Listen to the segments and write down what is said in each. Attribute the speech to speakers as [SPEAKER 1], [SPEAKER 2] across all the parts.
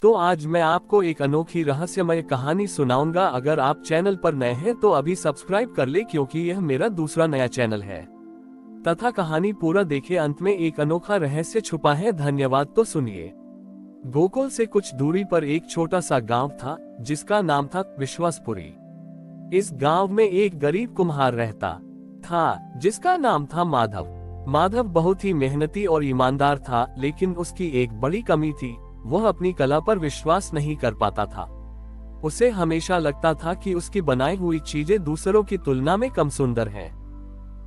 [SPEAKER 1] तो आज मैं आपको एक अनोखी रहस्यमय कहानी सुनाऊंगा। अगर आप चैनल पर नए हैं तो अभी सब्सक्राइब कर ले, क्योंकि यह मेरा दूसरा नया चैनल है। तथा कहानी पूरा देखे, अंत में एक अनोखा रहस्य छुपा है। धन्यवाद। तो सुनिए। गोकुल से कुछ दूरी पर एक छोटा सा गांव था, जिसका नाम था विश्वासपुरी। इस गांव में एक गरीब कुम्हार रहता था, जिसका नाम था माधव। माधव बहुत ही मेहनती और ईमानदार था, लेकिन उसकी एक बड़ी कमी थी। वह अपनी कला पर विश्वास नहीं कर पाता था। उसे हमेशा लगता था कि उसकी बनाई हुई चीजें दूसरों की तुलना में कम सुंदर हैं।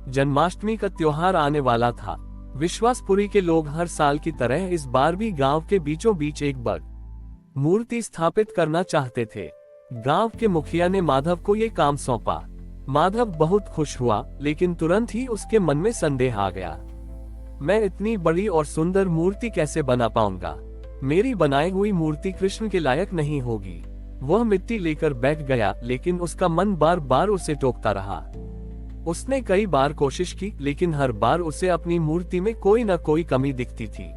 [SPEAKER 1] जन्माष्टमी का त्योहार आने वाला था। विश्वासपुरी के लोग हर साल की तरह इस बार भी गांव के बीचों बीच एक बड़ी मूर्ति स्थापित करना चाहते थे। गांव के मुखिया ने माधव को ये काम सौंपा। माधव बहुत खुश हुआ, लेकिन तुरंत ही उसके मन में संदेह आ गया। मैं इतनी बड़ी और सुंदर मूर्ति कैसे बना पाऊंगा? मेरी बनाई हुई मूर्ति कृष्ण के लायक नहीं होगी। वह मिट्टी लेकर बैठ गया, लेकिन उसका मन बार बार उसे टोकता रहा। उसने कई बार कोशिश की, लेकिन हर बार उसे अपनी मूर्ति में कोई न कोई कमी दिखती थी।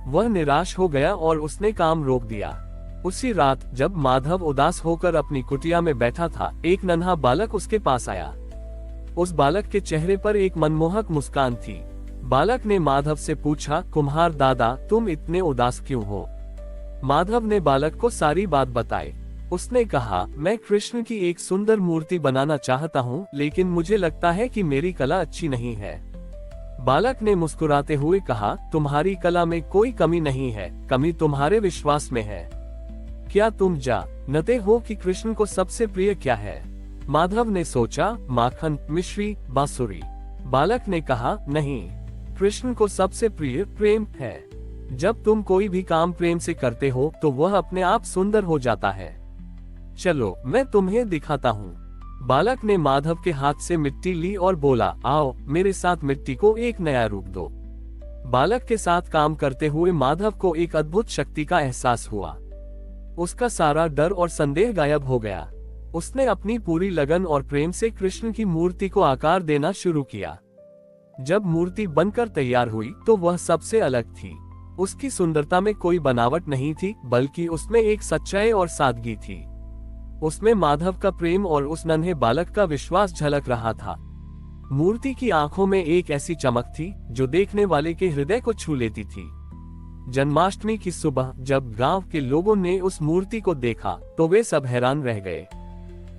[SPEAKER 1] वह निराश हो गया और उसने काम रोक दिया। उसी रात जब माधव उदास होकर अपनी कुटिया में बैठा था, एक नन्हा बालक उसके पास आया। उस बालक के चेहरे पर एक मनमोहक मुस्कान थी। बालक ने माधव से पूछा, कुम्हार दादा, तुम इतने उदास क्यों हो? माधव ने बालक को सारी बात बताई। उसने कहा, मैं कृष्ण की एक सुंदर मूर्ति बनाना चाहता हूँ, लेकिन मुझे लगता है कि मेरी कला अच्छी नहीं है। बालक ने मुस्कुराते हुए कहा, तुम्हारी कला में कोई कमी नहीं है, कमी तुम्हारे विश्वास में है। क्या तुम जानते हो कि कृष्ण को सबसे प्रिय क्या है? माधव ने सोचा, माखन, मिश्री, बांसुरी। बालक ने कहा, नहीं, कृष्ण को सबसे प्रिय प्रेम है। जब तुम कोई भी काम प्रेम से करते हो तो वह अपने आप सुंदर हो जाता है। चलो मैं तुम्हें दिखाता हूँ। बालक ने माधव के हाथ से मिट्टी ली और बोला, आओ मेरे साथ मिट्टी को एक नया रूप दो। बालक के साथ काम करते हुए माधव को एक अद्भुत शक्ति का एहसास हुआ। उसका सारा डर और संदेह गायब हो गया। उसने अपनी पूरी लगन और प्रेम से कृष्ण की मूर्ति को आकार देना शुरू किया। जब मूर्ति बनकर तैयार हुई तो वह सबसे अलग थी। उसकी सुंदरता में कोई बनावट नहीं थी, बल्कि उसमें एक सच्चाई और सादगी थी। उसमें माधव का प्रेम और उस नन्हे बालक का विश्वास झलक रहा था। मूर्ति की आंखों में एक ऐसी चमक थी जो देखने वाले के हृदय को छू लेती थी। जन्माष्टमी की सुबह जब गांव के लोगों ने उस मूर्ति को देखा तो वे सब हैरान रह गए।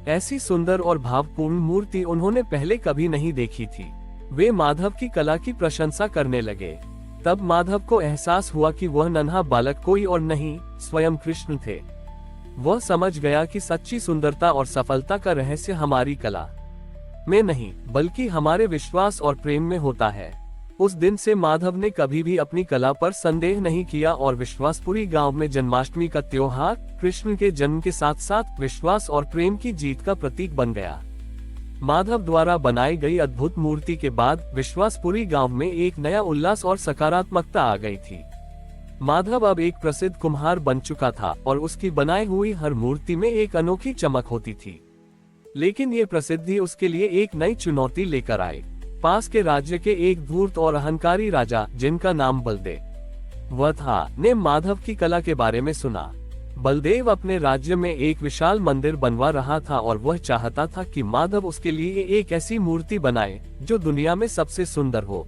[SPEAKER 1] ऐसी सुंदर और भावपूर्ण मूर्ति उन्होंने पहले कभी नहीं देखी थी। वे माधव की कला की प्रशंसा करने लगे। तब माधव को एहसास हुआ कि वह नन्हा बालक कोई और नहीं, स्वयं कृष्ण थे। वह समझ गया कि सच्ची सुंदरता और सफलता का रहस्य हमारी कला में नहीं, बल्कि हमारे विश्वास और प्रेम में होता है। उस दिन से माधव ने कभी भी अपनी कला पर संदेह नहीं किया और विश्वासपुरी गांव में जन्माष्टमी का त्योहार कृष्ण के जन्म के साथ साथ विश्वास और प्रेम की जीत का प्रतीक बन गया। माधव द्वारा बनाई गई अद्भुत मूर्ति के बाद विश्वासपुरी गांव में एक नया उल्लास और सकारात्मकता आ गई थी। माधव अब एक प्रसिद्ध कुम्हार बन चुका था और उसकी बनाई हुई हर मूर्ति में एक अनोखी चमक होती थी। लेकिन ये प्रसिद्धि उसके लिए एक नई चुनौती लेकर आई। पास के राज्य के एक धूर्त और अहंकारी राजा, जिनका नाम बलदेव था, ने माधव की कला के बारे में सुना। बलदेव अपने राज्य में एक विशाल मंदिर बनवा रहा था और वह चाहता था कि माधव उसके लिए एक ऐसी मूर्ति बनाए जो दुनिया में सबसे सुंदर हो।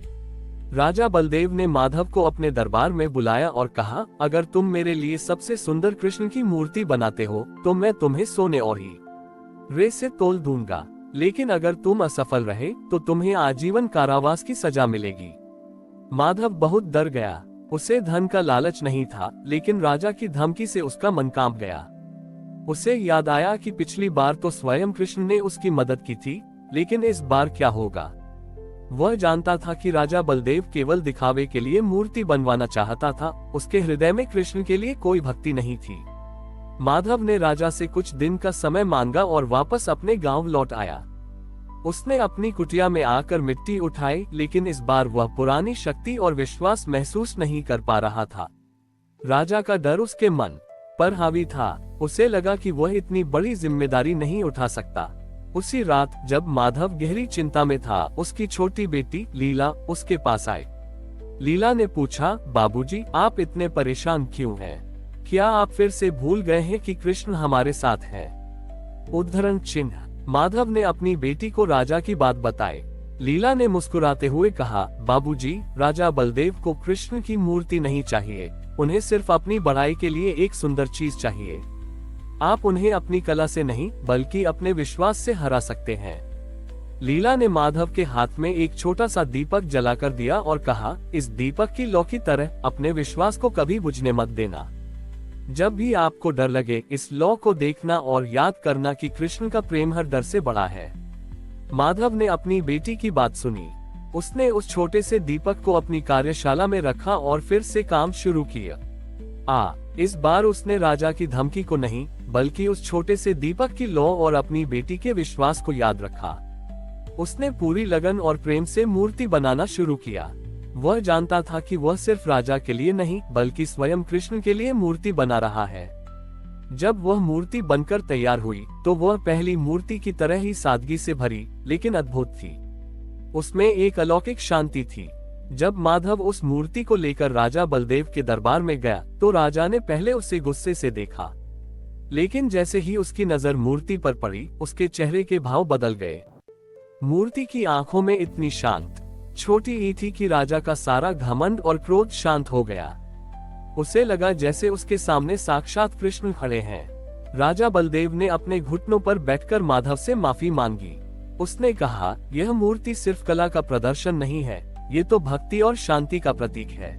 [SPEAKER 1] राजा बलदेव ने माधव को अपने दरबार में बुलाया और कहा, अगर तुम मेरे लिए सबसे सुंदर कृष्ण की मूर्ति बनाते हो तो मैं तुम्हें सोने और हीरे से तोल दूंगा, लेकिन अगर तुम असफल रहे तो तुम्हें आजीवन कारावास की सजा मिलेगी। माधव बहुत डर गया। उसे धन का लालच नहीं था, लेकिन राजा की धमकी से उसका मन कांप गया। उसे याद आया कि पिछली बार तो स्वयं कृष्ण ने उसकी मदद की थी, लेकिन इस बार क्या होगा? वह जानता था कि राजा बलदेव केवल दिखावे के लिए मूर्ति बनवाना चाहता था। उसके हृदय में कृष्ण के लिए कोई भक्ति नहीं थी। माधव ने राजा से कुछ दिन का समय मांगा और वापस अपने गांव लौट आया। उसने अपनी कुटिया में आकर मिट्टी उठाई, लेकिन इस बार वह पुरानी शक्ति और विश्वास महसूस नहीं कर पा रहा था। राजा का डर उसके मन पर हावी था। उसे लगा कि वह इतनी बड़ी जिम्मेदारी नहीं उठा सकता। उसी रात जब माधव गहरी चिंता में था, उसकी छोटी बेटी लीला उसके पास आई। लीला ने पूछा, बाबूजी, आप इतने परेशान क्यों हैं? क्या आप फिर से भूल गए हैं कि कृष्ण हमारे साथ हैं? उद्धरण चिन्ह। माधव ने अपनी बेटी को राजा की बात बताई। लीला ने मुस्कुराते हुए कहा, बाबूजी, राजा बलदेव को कृष्ण की मूर्ति नहीं चाहिए, उन्हें सिर्फ अपनी बड़ाई के लिए एक सुंदर चीज चाहिए। आप उन्हें अपनी कला से नहीं बल्कि अपने विश्वास से हरा सकते हैं। लीला ने माधव के हाथ में एक छोटा सा दीपक जलाकर दिया और कहा, इस दीपक की लौ की तरह अपने विश्वास को कभी बुझने मत देना। जब भी आपको डर लगे, इस लौ को देखना और याद करना कि कृष्ण का प्रेम हर डर से बड़ा है। माधव ने अपनी बेटी की बात सुनी। उसने उस छोटे से दीपक को अपनी कार्यशाला में रखा और फिर से काम शुरू किया। इस बार उसने राजा की धमकी को नहीं बल्कि उस छोटे से दीपक की लौ और अपनी बेटी के विश्वास को याद रखा। उसने पूरी लगन और प्रेम से मूर्ति बनाना शुरू किया। वह जानता था कि वह सिर्फ राजा के लिए नहीं बल्कि स्वयं कृष्ण के लिए मूर्ति बना रहा है। जब वह मूर्ति बनकर तैयार हुई तो वह पहली मूर्ति की तरह ही सादगी से भरी लेकिन अद्भुत थी। उसमें एक अलौकिक शांति थी। जब माधव उस मूर्ति को लेकर राजा बलदेव के दरबार में गया तो राजा ने पहले उसे गुस्से से देखा, लेकिन जैसे ही उसकी नजर मूर्ति पर पड़ी, उसके चेहरे के भाव बदल गए। मूर्ति की आंखों में इतनी शांत छोटी ई थी कि राजा का सारा घमंड और क्रोध शांत हो गया। उसे लगा जैसे उसके सामने साक्षात कृष्ण खड़े हैं। राजा बलदेव ने अपने घुटनों पर बैठकर माधव से माफी मांगी। उसने कहा, यह मूर्ति सिर्फ कला का प्रदर्शन नहीं है, ये तो भक्ति और शांति का प्रतीक है।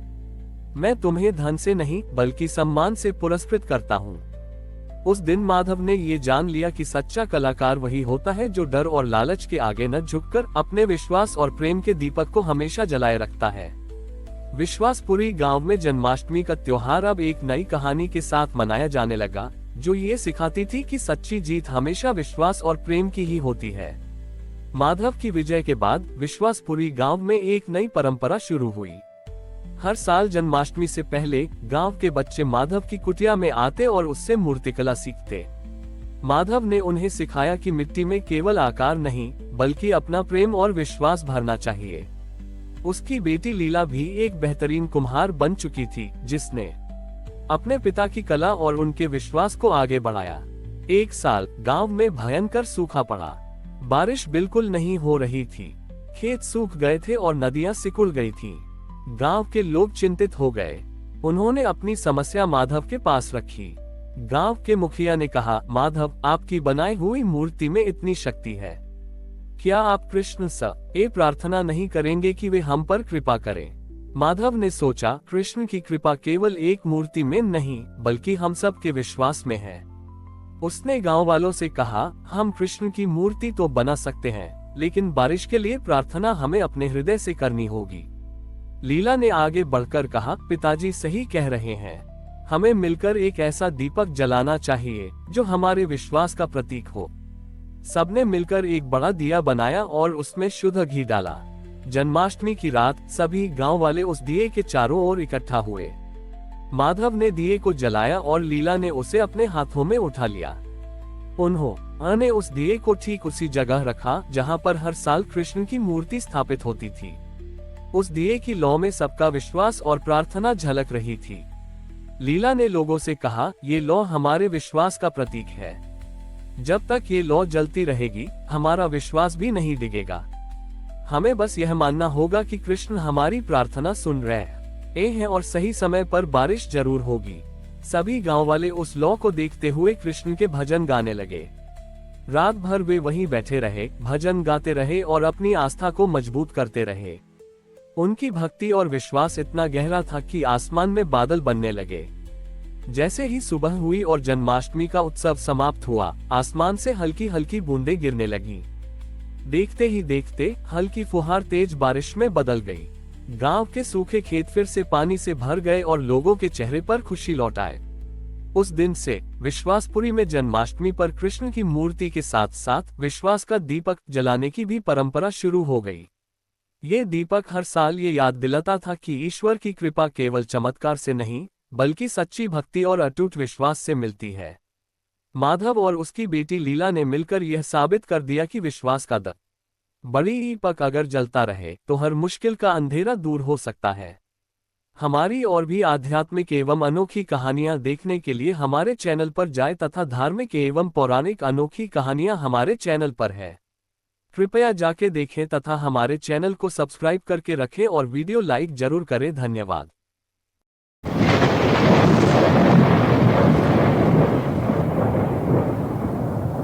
[SPEAKER 1] मैं तुम्हें धन से नहीं बल्कि सम्मान से पुरस्कृत करता हूँ। उस दिन माधव ने ये जान लिया कि सच्चा कलाकार वही होता है जो डर और लालच के आगे न झुककर अपने विश्वास और प्रेम के दीपक को हमेशा जलाए रखता है। विश्वासपुरी गांव में जन्माष्टमी का त्योहार अब एक नई कहानी के साथ मनाया जाने लगा, जो ये सिखाती थी कि सच्ची जीत हमेशा विश्वास और प्रेम की ही होती है। माधव की विजय के बाद विश्वासपुरी गांव में एक नई परंपरा शुरू हुई। हर साल जन्माष्टमी से पहले गांव के बच्चे माधव की कुटिया में आते और उससे मूर्तिकला सीखते। माधव ने उन्हें सिखाया कि मिट्टी में केवल आकार नहीं बल्कि अपना प्रेम और विश्वास भरना चाहिए। उसकी बेटी लीला भी एक बेहतरीन कुम्हार बन चुकी थी, जिसने अपने पिता की कला और उनके विश्वास को आगे बढ़ाया। एक साल गांव में भयंकर सूखा पड़ा। बारिश बिल्कुल नहीं हो रही थी। खेत सूख गए थे और नदियां सिकुड़ गई थीं। गांव के लोग चिंतित हो गए। उन्होंने अपनी समस्या माधव के पास रखी। गांव के मुखिया ने कहा, माधव, आपकी बनाई हुई मूर्ति में इतनी शक्ति है, क्या आप कृष्ण से ये प्रार्थना नहीं करेंगे कि वे हम पर कृपा करें? माधव ने सोचा, कृष्ण की कृपा केवल एक मूर्ति में नहीं बल्कि हम सब के विश्वास में है। उसने गांव वालों से कहा, हम कृष्ण की मूर्ति तो बना सकते हैं, लेकिन बारिश के लिए प्रार्थना हमें अपने हृदय से करनी होगी। लीला ने आगे बढ़कर कहा, पिताजी सही कह रहे हैं, हमें मिलकर एक ऐसा दीपक जलाना चाहिए जो हमारे विश्वास का प्रतीक हो। सबने मिलकर एक बड़ा दिया बनाया और उसमें शुद्ध घी डाला। जन्माष्टमी की रात सभी गांव वाले उस दिए के चारों ओर इकट्ठा हुए। माधव ने दिए को जलाया और लीला ने उसे अपने हाथों में उठा लिया। उन्होंने उस दिए को ठीक उसी जगह रखा जहां पर हर साल कृष्ण की मूर्ति स्थापित होती थी। उस दिए की लौ में सबका विश्वास और प्रार्थना झलक रही थी। लीला ने लोगों से कहा, ये लौ हमारे विश्वास का प्रतीक है। जब तक ये लौ जलती रहेगी, हमारा विश्वास भी नहीं डिगेगा। हमें बस यह मानना होगा कि कृष्ण हमारी प्रार्थना सुन रहे हैं और सही समय पर बारिश जरूर होगी। सभी गांव वाले उस लौ को देखते हुए कृष्ण के भजन गाने लगे। रात भर वे वहीं बैठे रहे, भजन गाते रहे और अपनी आस्था को मजबूत करते रहे। उनकी भक्ति और विश्वास इतना गहरा था कि आसमान में बादल बनने लगे। जैसे ही सुबह हुई और जन्माष्टमी का उत्सव समाप्त हुआ, आसमान से हल्की हल्की बूंदें गिरने लगीं। देखते ही देखते हल्की फुहार तेज बारिश में बदल गई। गांव के सूखे खेत फिर से पानी से भर गए और लोगों के चेहरे पर खुशी लौट आए। उस दिन से विश्वासपुरी में जन्माष्टमी पर कृष्ण की मूर्ति के साथ साथ विश्वास का दीपक जलाने की भी परंपरा शुरू हो गई। ये दीपक हर साल ये याद दिलाता था कि ईश्वर की कृपा केवल चमत्कार से नहीं बल्कि सच्ची भक्ति और अटूट विश्वास से मिलती है। माधव और उसकी बेटी लीला ने मिलकर यह साबित कर दिया कि विश्वास का बड़ी दीपक अगर जलता रहे तो हर मुश्किल का अंधेरा दूर हो सकता है। हमारी और भी आध्यात्मिक एवं अनोखी कहानियां देखने के लिए हमारे चैनल पर जाएं तथा धार्मिक एवं पौराणिक अनोखी कहानियां हमारे चैनल पर है। कृपया जाके देखें तथा हमारे चैनल को सब्सक्राइब करके रखें और वीडियो लाइक जरूर करें। धन्यवाद।